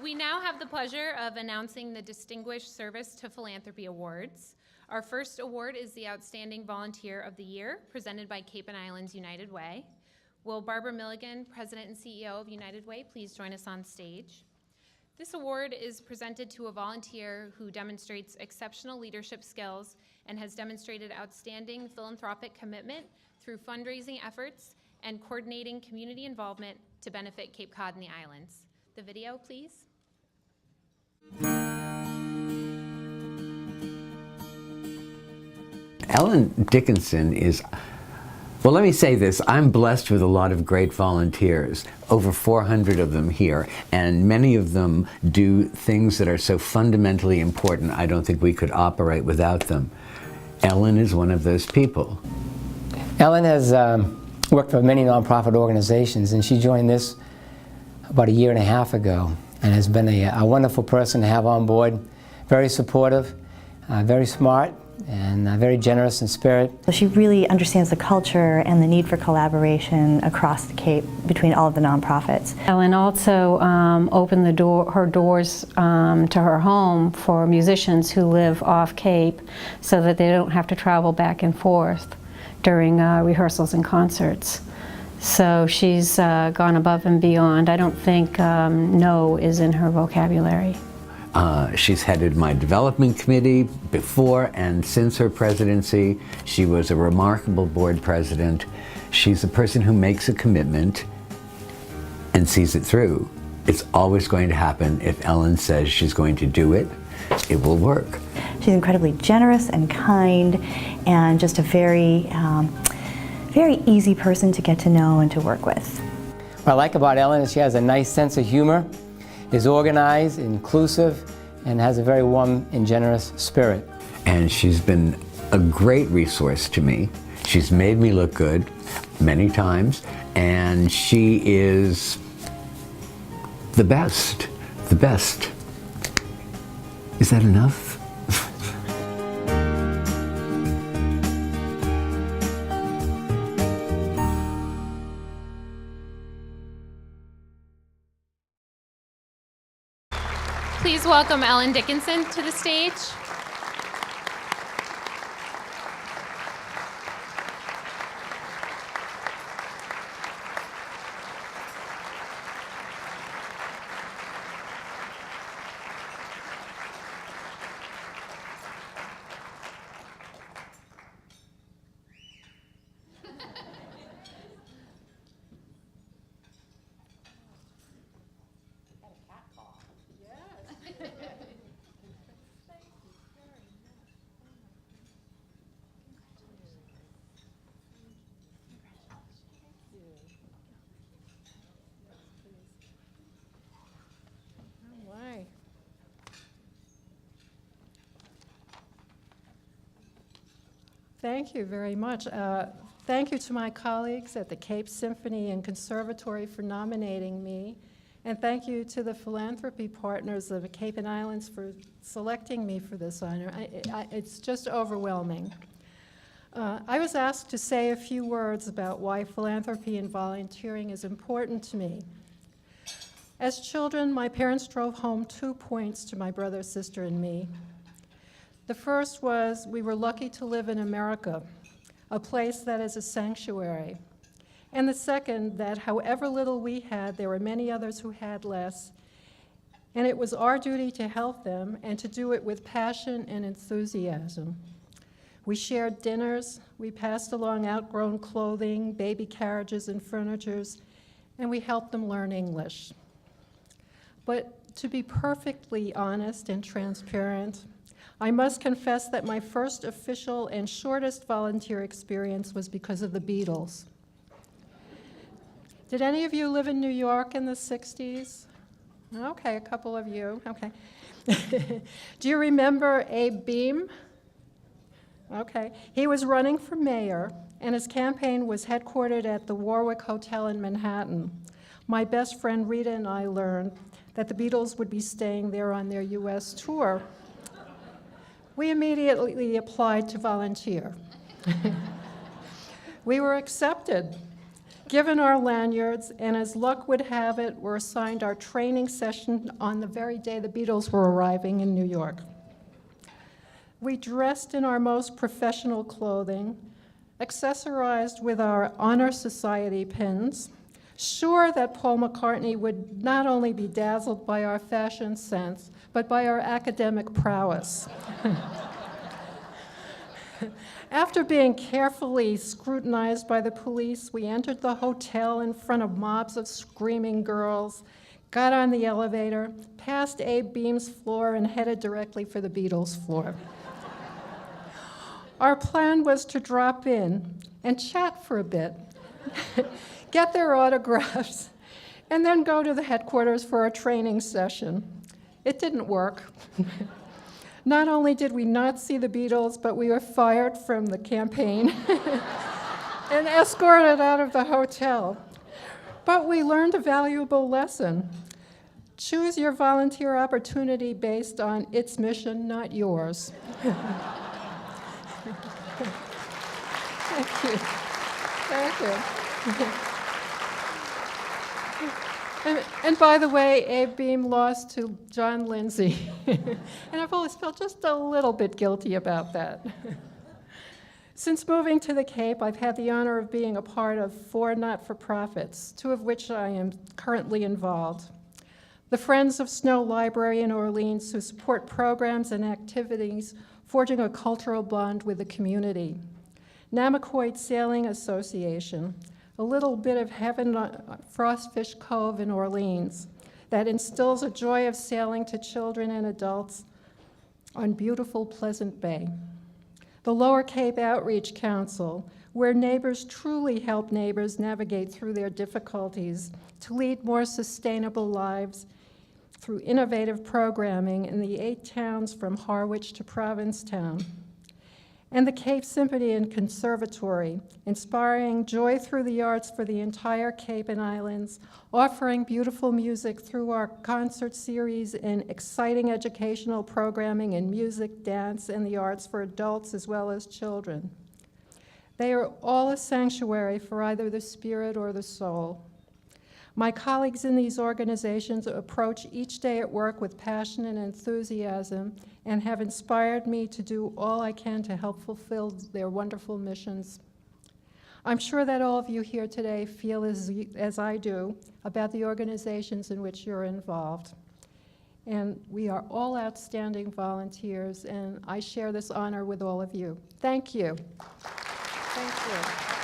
We now have the pleasure of announcing the Distinguished Service to Philanthropy Awards. Our first award is the Outstanding Volunteer of the Year, presented by Cape and Islands United Way. Will Barbara Milligan, President and CEO of United Way, please join us on stage? This award is presented to a volunteer who demonstrates exceptional leadership skills and has demonstrated outstanding philanthropic commitment through fundraising efforts and coordinating community involvement to benefit Cape Cod and the islands. The video, please. Ellen Dickinson is, well, let me say this, I'm blessed with a lot of great volunteers, over 400 of them here, and many of them do things that are so fundamentally important I don't think we could operate without them. Ellen is one of those people. Ellen has worked for many nonprofit organizations, and she joined this about 1.5 years ago, and has been a wonderful person to have on board. Very supportive, very smart, and very generous in spirit. She really understands the culture and the need for collaboration across the Cape between all of the nonprofits. Ellen also opened her doors to her home for musicians who live off Cape so that they don't have to travel back and forth during rehearsals and concerts. So she's gone above and beyond. I don't think no is in her vocabulary. She's headed my development committee before and since her presidency. She was a remarkable board president. She's a person who makes a commitment and sees it through. It's always going to happen. If Ellen says she's going to do it, it will work. She's incredibly generous and kind, and just a very, very easy person to get to know and to work with. What I like about Ellen is she has a nice sense of humor, is organized, inclusive, and has a very warm and generous spirit. And she's been a great resource to me. She's made me look good many times, and she is the best, the best. Is that enough? Please welcome Ellen Dickinson to the stage. Thank you very much. Thank you to my colleagues at the Cape Symphony and Conservatory for nominating me, and thank you to the philanthropy partners of the Cape and Islands for selecting me for this honor. It's just overwhelming. I was asked to say a few words about why philanthropy and volunteering is important to me. As children, my parents drove home 2 points to my brother, sister, and me. The first was we were lucky to live in America, a place that is a sanctuary. And the second, that however little we had, there were many others who had less, and it was our duty to help them and to do it with passion and enthusiasm. We shared dinners, we passed along outgrown clothing, baby carriages and furnitures, and we helped them learn English. But to be perfectly honest and transparent, I must confess that my first official and shortest volunteer experience was because of the Beatles. Did any of you live in New York in the 60s? Okay, a couple of you, okay. Do you remember Abe Beame? Okay, he was running for mayor, and his campaign was headquartered at the Warwick Hotel in Manhattan. My best friend Rita and I learned that the Beatles would be staying there on their US tour. We immediately applied to volunteer. We were accepted. given our lanyards, and as luck would have it, were assigned our training session on the very day the Beatles were arriving in New York. We dressed in our most professional clothing, accessorized with our Honor Society pins, sure that Paul McCartney would not only be dazzled by our fashion sense, but by our academic prowess. After being carefully scrutinized by the police, we entered the hotel in front of mobs of screaming girls, got on the elevator, passed Abe Beam's floor, and headed directly for the Beatles' floor. Our plan was to drop in and chat for a bit, get their autographs, and then go to the headquarters for a training session. It didn't work. Not only did we not see the Beatles, but we were fired from the campaign and escorted out of the hotel. But we learned a valuable lesson. Choose your volunteer opportunity based on its mission, not yours. Thank you. Thank you. And by the way, Abe Beam lost to John Lindsay. And I've always felt just a little bit guilty about that. Since moving to the Cape, I've had the honor of being a part of 4 not-for-profits, 2 of which I am currently involved. The Friends of Snow Library in Orleans, who support programs and activities forging a cultural bond with the community. Namaquoit Sailing Association, a little bit of heaven on Frostfish Cove in Orleans that instills a joy of sailing to children and adults on beautiful Pleasant Bay. The Lower Cape Outreach Council, where neighbors truly help neighbors navigate through their difficulties to lead more sustainable lives through innovative programming in the 8 towns from Harwich to Provincetown. And the Cape Symphony and Conservatory, inspiring joy through the arts for the entire Cape and Islands, offering beautiful music through our concert series and exciting educational programming in music, dance, and the arts for adults as well as children. They are all a sanctuary for either the spirit or the soul. My colleagues in these organizations approach each day at work with passion and enthusiasm and have inspired me to do all I can to help fulfill their wonderful missions. I'm sure that all of you here today feel as I do about the organizations in which you're involved. And we are all outstanding volunteers, and I share this honor with all of you. Thank you. Thank you.